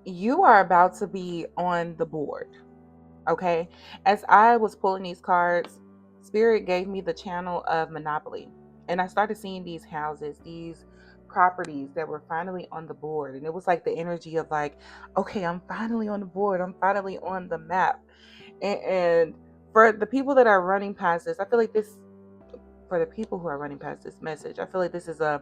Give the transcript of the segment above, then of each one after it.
You are about to be on the board. Okay. As I was pulling these cards, Spirit gave me the channel of Monopoly. And I started seeing these houses, these properties that were finally on the board. And it was like the energy of like, okay, I'm finally on the board. I'm finally on the map. And for the people that are running past this, I feel like this, for the people who are running past this message, I feel like this is a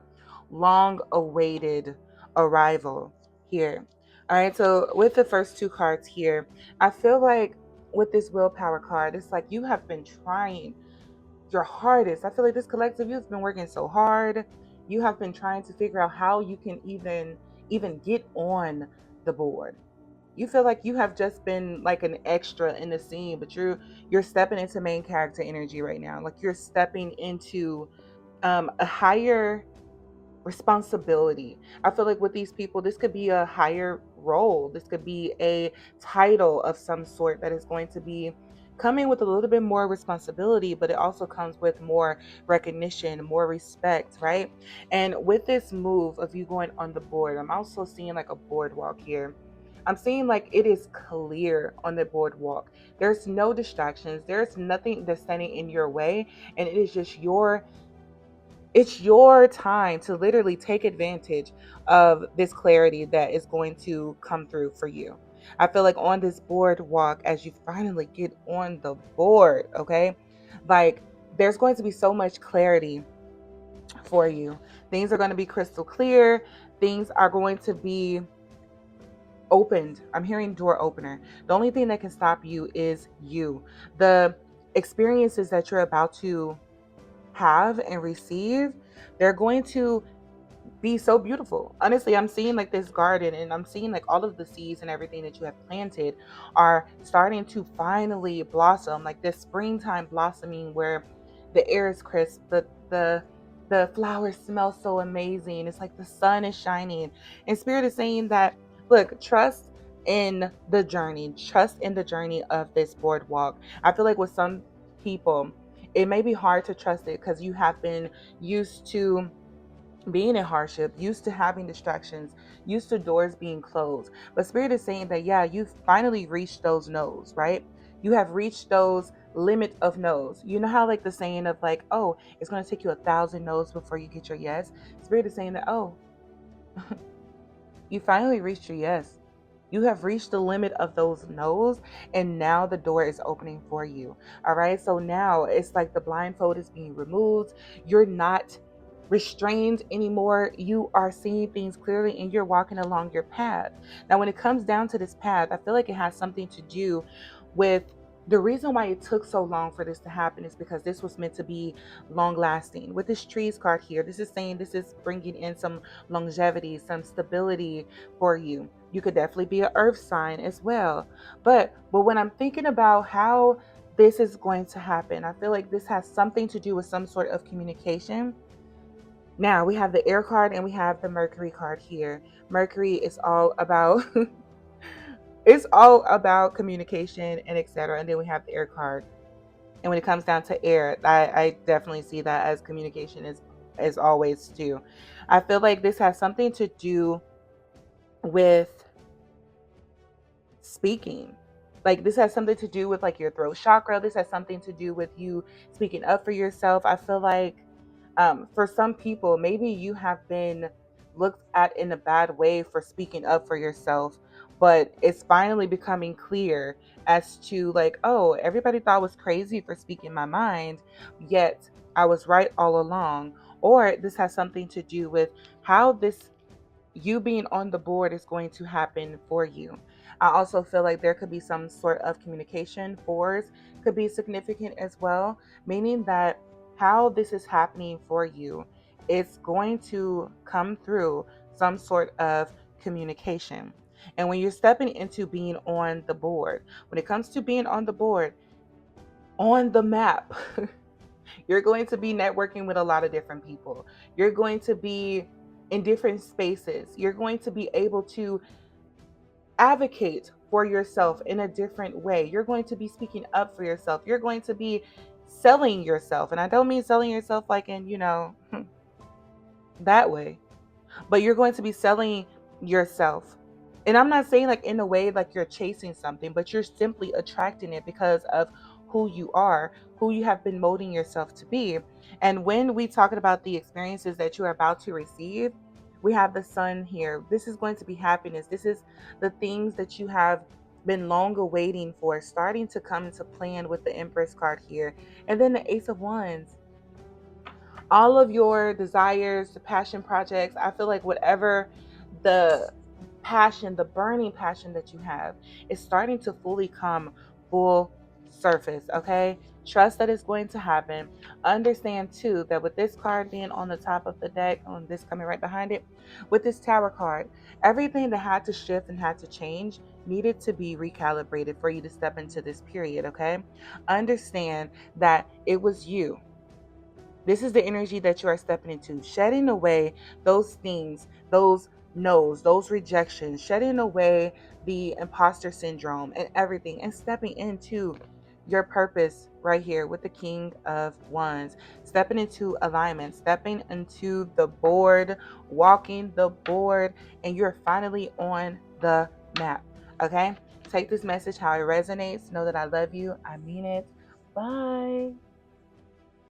long awaited arrival here. All right, so with the first two cards here, I feel like with this willpower card, it's like you have been trying your hardest. I feel like this collective, you've been working so hard. You have been trying to figure out how you can even get on the board. You feel like you have just been like an extra in the scene, but you're stepping into main character energy right now. Like you're stepping into a higher responsibility. I feel like with these people, this could be a higher role. This could be a title of some sort that is going to be coming with a little bit more responsibility, but it also comes with more recognition, more respect, right? And with this move of you going on the board, I'm also seeing like a boardwalk here. I'm seeing like it is clear on the boardwalk. There's no distractions. There's nothing that's standing in your way. And it is just it's your time to literally take advantage of this clarity that is going to come through for you. I feel like on this boardwalk, as you finally get on the board, okay, like there's going to be so much clarity for you. Things are going to be crystal clear. Things are going to be opened. I'm hearing door opener. The only thing that can stop you is you. The experiences that you're about to have and receive, they're going to be so beautiful. Honestly, I'm seeing like this garden and I'm seeing like all of the seeds and everything that you have planted are starting to finally blossom, like this springtime blossoming where the air is crisp, the flowers smell so amazing. It's like the sun is shining. And Spirit is saying that, look, trust in the journey of this boardwalk. I feel like with some people, it may be hard to trust it because you have been used to being in hardship, used to having distractions, used to doors being closed. But Spirit is saying that, yeah, you've finally reached those no's, right? You have reached those limit of no's. You know how, like, the saying of, like, oh, it's going to take you 1,000 no's before you get your yes? Spirit is saying that, oh, you finally reached your yes. You have reached the limit of those no's, and now the door is opening for you. All right. So now it's like the blindfold is being removed. You're not restrained anymore. You are seeing things clearly and you're walking along your path. Now, when it comes down to this path, I feel like it has something to do with the reason why it took so long for this to happen is because this was meant to be long lasting. With this trees card here, this is saying this is bringing in some longevity, some stability for you. You could definitely be an earth sign as well. But when I'm thinking about how this is going to happen, I feel like this has something to do with some sort of communication. Now we have the air card and we have the Mercury card here. Mercury is all about it's all about communication and etc. And then we have the air card. And when it comes down to air, I definitely see that as communication as always too. I feel like this has something to do with speaking. Like this has something to do with like your throat chakra. This has something to do with you speaking up for yourself. I feel like for some people, maybe you have been looked at in a bad way for speaking up for yourself, but it's finally becoming clear as to like, oh, everybody thought I was crazy for speaking my mind, yet I was right all along. Or this has something to do with how this you being on the board is going to happen for you. I also feel like there could be some sort of communication. Fours could be significant as well, meaning that how this is happening for you, it's going to come through some sort of communication. And when you're stepping into being on the board, when it comes to being on the board, on the map, you're going to be networking with a lot of different people. You're going to be in different spaces. You're going to be able to advocate for yourself in a different way. You're going to be speaking up for yourself. You're going to be selling yourself. And I don't mean selling yourself like in, that way, but you're going to be selling yourself And I'm not saying like in a way like you're chasing something, but you're simply attracting it because of who you are, who you have been molding yourself to be. And when we talking about the experiences that you are about to receive, we have the sun here. This is going to be happiness. This is the things that you have been long awaiting for starting to come into plan with the Empress card here. And then the Ace of Wands, all of your desires, the passion projects, I feel like whatever the passion, the burning passion that you have is starting to fully come full surface, okay? Trust that it's going to happen. Understand too that with this card being on the top of the deck, on this coming right behind it, with this tower card, everything that had to shift and had to change needed to be recalibrated for you to step into this period, okay? Understand that it was you. This is the energy that you are stepping into, shedding away those things, those no's, those rejections, shedding away the imposter syndrome and everything, and stepping into your purpose right here with the King of Wands, stepping into alignment, stepping into the board, walking the board, and you're finally on the map. Okay? Take this message how it resonates. Know that I love you. I mean it. Bye.